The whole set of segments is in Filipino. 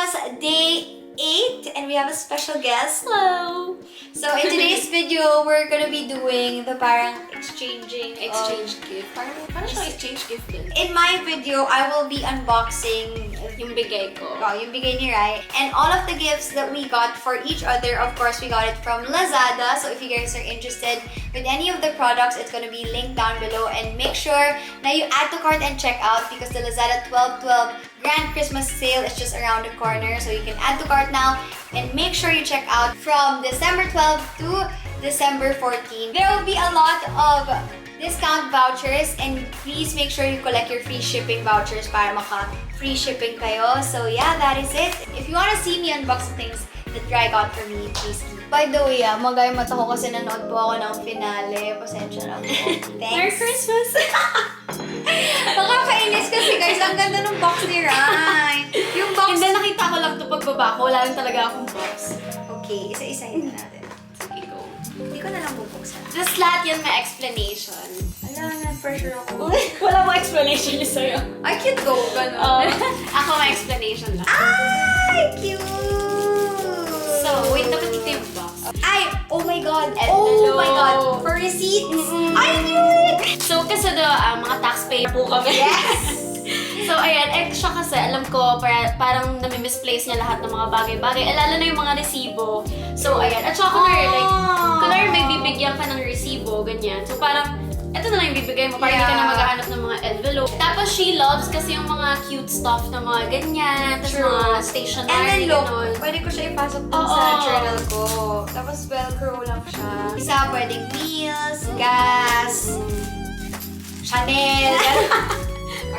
was day 8 and we have a special guest. Hello! So in today's video, we're gonna be doing the parang exchanging Exchange gift. Parang siya exchange gift din. In my video, I will be unboxing Yung bigay ko. yung bigay ni Rai. And all of the gifts that we got for each other, of course, we got it from Lazada. So if you guys are interested with any of the products, it's gonna be linked down below. And make sure na you add to cart and check out because the Lazada 12/12 Grand Christmas Sale is just around the corner. So you can add to cart now and make sure you check out from December 12 to December 14. There will be a lot of discount vouchers and please make sure you collect your free shipping vouchers para maka-free shipping kayo. So yeah, that is it. If you wanna see me unbox the things that Rai got for me, please keep. By the way, magay mata ko kasi nanood po ako ng finale. Pasensya na po. Thanks. Merry Christmas! Nakakainis kasi guys, ang ganda ng box ni Rai. Yung box... Hindi, nakita ko lang ito pagbaba ko. Wala lang talaga akong box. Okay, isa-isahin na natin. Sige, go. Hindi ko na lang bubuksan. Just lahat yan may explanation. Ala, na-pressure ako. Wala mo explanation yung sa'yo. I can't go, gano'n. Ako may explanation lang. Ay, cute! So, wait, dapat ito yung box. Ay, oh my God. Envelope. Oh my God. For receipts. I knew it! So, kasi mga taxpayer po kami. Yes! So, ayan, siya kasi, alam ko, parang nami-misplace niya lahat ng mga bagay-bagay. Lalo na yung mga resibo. So, ayan. At saka, kunwari may bibigyan ka ng resibo, ganyan. So, parang, ito na lang yung bibigay mo. Parang hindi ka na maghahanap ng mga envelope. Tapos, she loves kasi yung mga cute stuff na mga ganyan. Tapos, mga stationery, And then look, ganun. pwede ko siya ipasok dun sa journal ko. Tapos, velcro lang siya. Isa, pwedeng meals, gas, Chanel,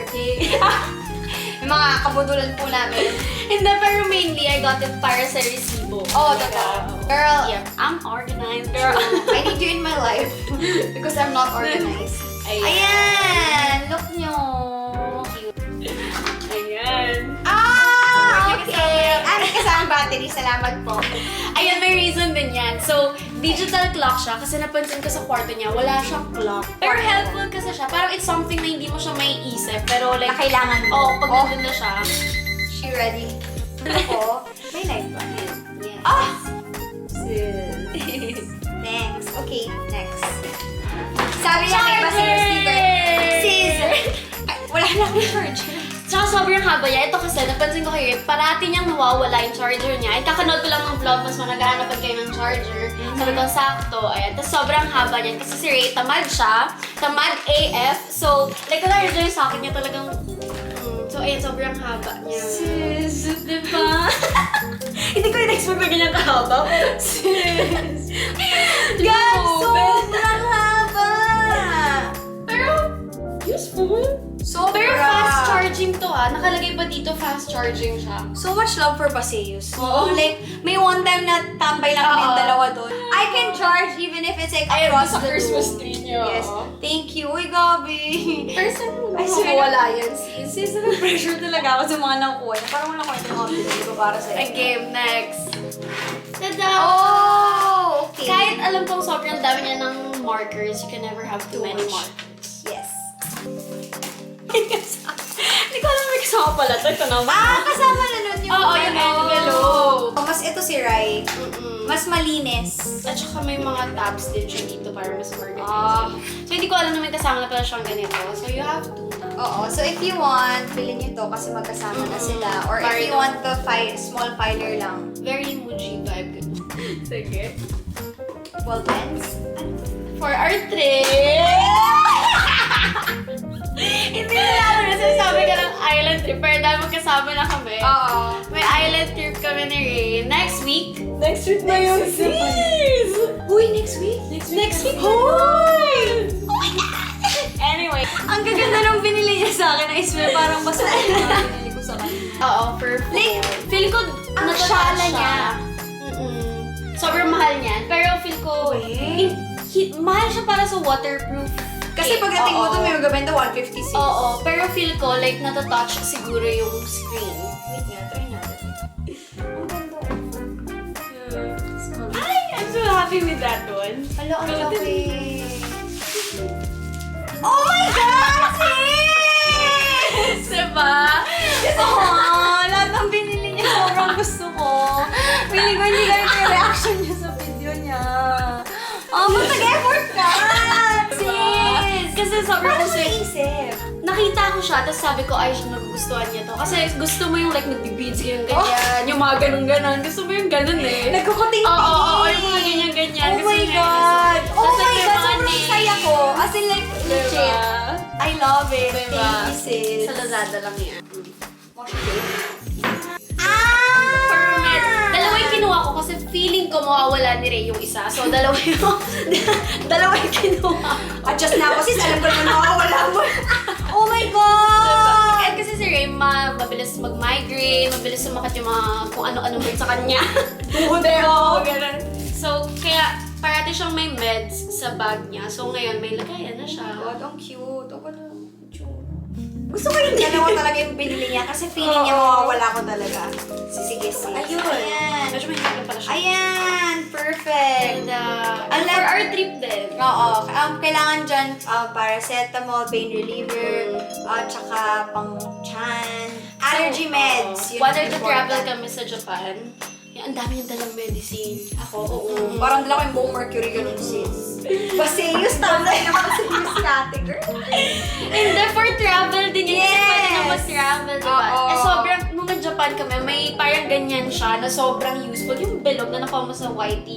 okay. Yung mga kabudulan po namin. Hindi, pero mainly, I got it para sa resibo. Oh, totoo. Girl, Yeah, I'm organized, girl. I need you in my life because I'm not organized. Ayan! Look nyo! Cute. Ayan. Ah! Okay! May kasamang battery. Salamat po. Ayan, may reason din yan. So, digital clock siya kasi napansin ko sa kwarto niya, wala siyang clock. Pero helpful kasi siya. Parang it's something na hindi mo siya may isip. Pero like, Kailangan mo. pag nandun na siya. She ready? Ako? May light ba? Yes. Ah! Thanks. Okay, next. Sabi niya may basta yung sticker. Scissor! Ay, wala na akong charger. Tsaka sobrang haba niya. Ito kasi, napansin ko kayo, parati niyang nawawala yung charger niya. Ay, kakanood ko lang ng vlog, mas naghahanap kayo ng charger. Sabi ko, sakto. Ayan. Tapos sobrang haba niyan. Kasi si Ray, tamad siya. Tamad AF. So, like, wala rin sa akin niya talagang... So, ayan, sobrang haba niya. Sis! Diba? Hindi ko in-expect na ganyan kahaba. Sis! God, sobrang haba! Pero, useful. Sobra! Pero fast charging to Nakalagay pa dito fast charging siya. So much love for Paseos. Oo. Like, may one time na tambay lang kami dalawa doon. I can charge even if it's like across the room. tree niyo. Yes. Thank you. Uy, Gabi. Person, I swear wala yan, sis. Sis, pressure talaga ako sa mga nakuha. Parang wala ko yung mga pinili ko para sa'yo. game next. Tada! Oh! Okay. Kahit alam kong sobrang dami niya ng markers, you can never have too many markers. Yes. Hindi ko alam may kasama pala to. Ito naman. Kasama na nun yung yung envelope. Mas ito si Rai. Mas malinis. At saka may mga tabs din siya dito para mas organized. So hindi ko alam na may kasama na pala siyang ganito. So you have to. Oo. So if you want, bilhin nyo to kasi magkasama na sila. Or if you want the small filer lang. Very Muji vibe. Sige. Ball pens. For our trip! Hindi na lang na sinasabi ka ng island trip. Pero dahil magkasama na kami. Oo. May island trip kami ni Ray. Next week. Next week na yun, sis! Uy, next week? Next week. Hoy! Anyway. Ang gaganda nung binili niya sa akin. I swear, parang basura na binili ko sa kanya. Oo, for Like, feel ko ang natataas shala siya. niya. Sobrang mahal niyan. Pero feel ko, mahal siya para sa waterproof. Kasi pagdating mo to, may magabenta 156. Oo, pero feel ko like natatouch siguro yung screen. Wait nga, try natin. Ang ganda. Ay, I'm so happy with that one. Alo, ang laki. Oh my God, sis! Diba? Oh, lahat ng binili niya sobrang gusto ko. Feeling ko hindi ganito yung reaction niya sa video niya. Oh, mag-effort ka! Sis! Kasi sobrang Paano mo kasi naisip? nakita ko siya, tapos sabi ko, ay, siya nagugustuhan niya to. Kasi gusto mo yung like nagbibids yung ganyan, yung mga ganun-ganon. Gusto mo yung ganun eh. Nagkukuting-ting! Oo, yung mga ganyan-ganyan. Oh Gusto my niya God! yun. Oh Tapos, my like, may God! mga Sobrang names. saya ko. As in like, legit. Diba? I love it. Diba? Thank you, sis. Sa Lazada lang yan. Ah! Dalawa yung kinuha ko kasi feeling ko mawawala ni Rei yung isa. So, dalawa yung kinuha ko. Adjust na ako, sis. Alam ko naman makakawala mo. Oh my Diba? God! Eh, kasi si Rei, mabilis mag-migraine, mabilis sumakit yung mga kung ano-ano ba sa kanya. Pero, ganun. So, kaya parati siyang may meds sa bag niya. So, ngayon, may lagayan na siya. God, ang cute. Ako na. Gusto ko yung dalawa talaga yung binili niya kasi feeling niya mawawala ko talaga. Sige, sis. Ayun. Ayan. Medyo mahirap pala siya. Ayan. Perfect. And for our trip din. Oo. Kailangan dyan paracetamol, pain reliever, tsaka pang chan. Allergy meds. Yun Whether ang to important. travel kami sa Japan, ang dami yung dalang medicine. Ako, oo. Parang dala ko yung buong mercury ganun, sis. Baseus, tama naman sa Baseus category. And then for travel din yun. Kasi pwede na mag-travel, diba? Oo. Eh sobrang, nung nag-Japan kami, may parang ganyan siya na sobrang useful. Yung bilog na nakuha mo sa YT.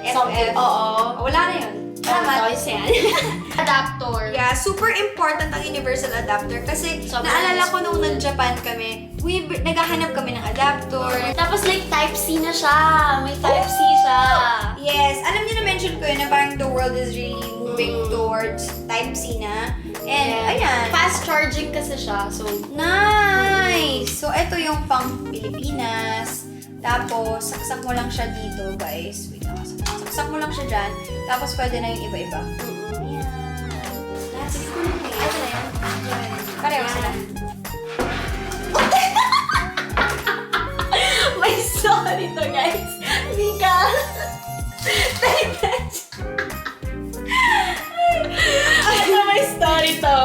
FF. Oo. Wala na yun. Tama. Toys yan. Adapter. Yeah, super important ang universal adapter kasi Sobrang naalala ko useful. nung nag-Japan kami, naghahanap kami ng adapter. Tapos like Type-C na siya. May Type-C siya. Yes, alam niyo na-mention ko yun na parang the world is really moving towards Type-C na. And ayan. Fast charging kasi siya. So, Nice! So, ito yung pang Pilipinas. Tapos, saksak mo lang siya dito, guys. Wait lang. Saksak mo lang siya dyan. Tapos, pwede na yung iba-iba. Ayan. That's cool. Ito na yan. Pareho sila. may story to, guys. Mika. Ano may story to?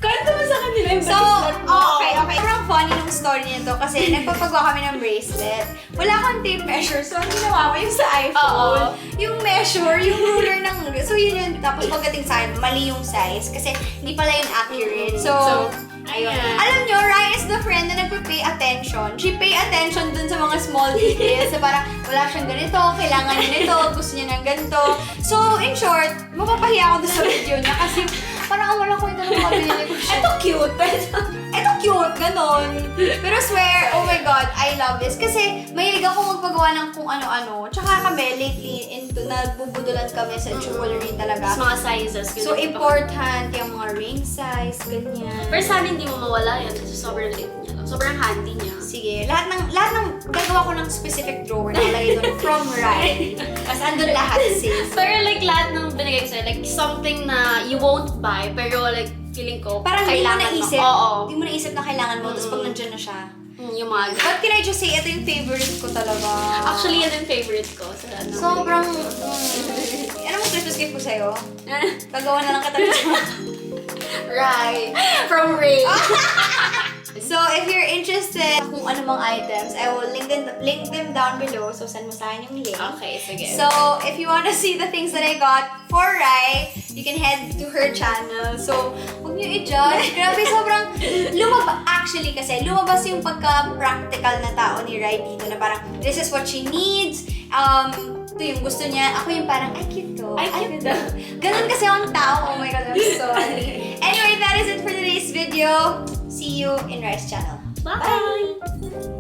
Kwento mo sa kanila yung So, bracelet mo. okay. Parang funny yung story nito kasi nagpapagawa kami ng bracelet. Wala akong tape measure, so ang ginawa ko yung sa iPhone. Oo. Yung measure, yung ruler ng... So, yun yun. Tapos pagdating sa akin, mali yung size kasi hindi pala yun accurate. So, ayun. ayan. Alam nyo, Rai is the friend na nagpe-pay attention. She pay attention dun sa mga small details. So, parang wala siyang ganito, kailangan niya nito, gusto niya ng ganito. So, in short, mapapahiya ako dun sa video niya kasi parang wala ko ito ng mga binili ko siya. Ito cute. Ito cute, ganon. Pero swear, oh my God, I love this. Kasi mahilig ako magpagawa ng kung ano-ano. Tsaka kami, lately, nagbubudulan kami sa jewelry talaga. Mga sizes. So, important yung mga ring size, ganyan. Pero sana hindi mo mawala yan kasi sobrang liit niya. Sobrang handy niya. Sige, lahat ng gagawa ko ng specific drawer na lagay doon from Rai. Kasi andun lahat, sis. Pero like lahat ng binigay ko sa'yo, like something na you won't buy, pero like feeling ko, Parang hindi mo kailangan naisip. Oo. Hindi mo naisip na kailangan mo, tapos pag nandyan na siya. Yung mga... What can I just say? Ito yung favorite ko talaga. Actually, yan yung favorite ko. Sa ano. Sobrang... Ano mo Christmas gift ko sa'yo? Gagawa na lang kita ng Right. From Rei. So, if you're interested kung ano mang items, I will link them down below. So, send mo sa akin yung link. Okay, sige. So, if you wanna see the things that I got for Rai, you can head to her channel. So, huwag niyo i-judge. Grabe, sobrang actually kasi, lumabas yung pagka-practical na tao ni Rai dito na parang, this is what she needs. Ito yung gusto niya. Ako yung parang, ay, cute to. Ay, cute to. Ganun kasi akong tao. Oh my God, I'm sorry. Anyway, that is it for today's video. See you in Rai's channel. Bye!